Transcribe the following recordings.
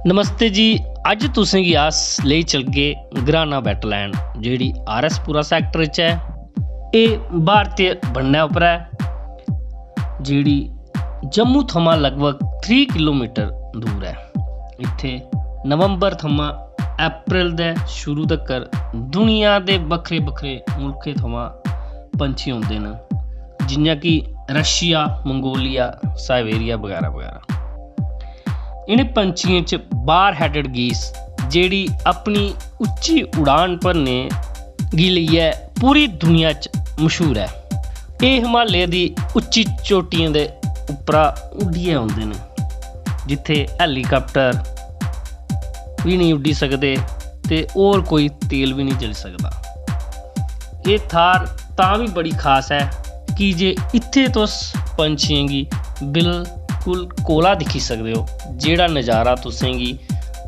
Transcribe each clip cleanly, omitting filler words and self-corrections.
नमस्ते जी। अज तुसें गी अस लेई चलगे घराना वैटलैंड जेह्ड़ी RS पुरा सैक्टर च ऐ। एह् भारतीय बन्ने उप्पर ऐ जेह्ड़ी जम्मू थमां लगभग 3 किलोमीटर दूर है। इत्थे नवंबर थमां अप्रैल दे शुरू तक्कर दुनिया दे बक्खरे बक्खरे मुल्खें थमां पंछी औंदे न, जियां कि रशिया, मंगोलिया, साइबेरिया बगैरा बगैरा। इन्हें पंछियों च बार हैडेड गीस जेह्ड़ी अपनी उच्ची उड़ान भरने गी लेइयै पूरी दुनिया च मशहूर है। एह् हिमालय दी उच्ची चोटियें दे उप्परा उड्डियै औंदे न, जित्थे हैलीकाप्टर भी नहीं उड्डी सकदे ते होर कोई तेल भी नहीं चली सकदा। एह् थाह्र तां भी बड़ी खास है कि जे इत्थे तुस पंछियें गी बिल्कुल कोला दिक्खी सकदे हो, जेह्ड़ा नज़ारा तुसें गी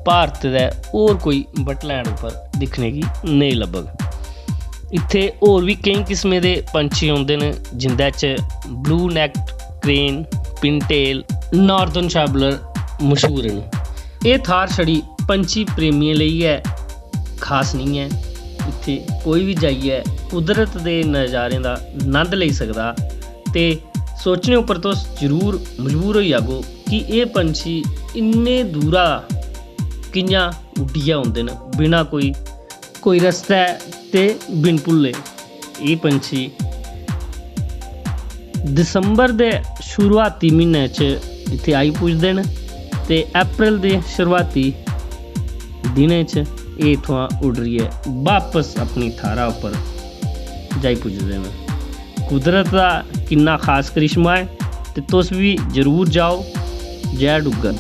भारत दे होर कोई वैटलैंड उप्पर दिक्खने गी नेईं लब्भग। इत्थे होर भी केईं किस्में दे पंछी औंदे न, जिंदे च blue necked crane, pintail, northern shoveler मशहूर न। एह् थाह्र छड़ी पंछी प्रेमियें लेई गै खास नहीं है। इत्थे कोई भी जाइयै कुदरत दे नज़ारें दा नंद लेई सकदा ते सोचने उप्पर तुस जरूर मजबूर होई जागो कि एह् पंछी इन्ने दूरा कि'यां उड्डियै औंदे न बिना कोई रस्ते ते बिन भुल्ले। एह् पंछी दिसंबर दे शुरुआती म्हीने च इत्थे आई पुजदे न ते अप्रैल दे शुरुआती दिनें च एह् इत्थुआं उड्डरियै बापस अपनी थाह्रा उप्पर जाई पुजदे न। कुदरत दा किन्ना खास करिश्मा है ते तुस भी जरूर जाओ। जय डुग्गर।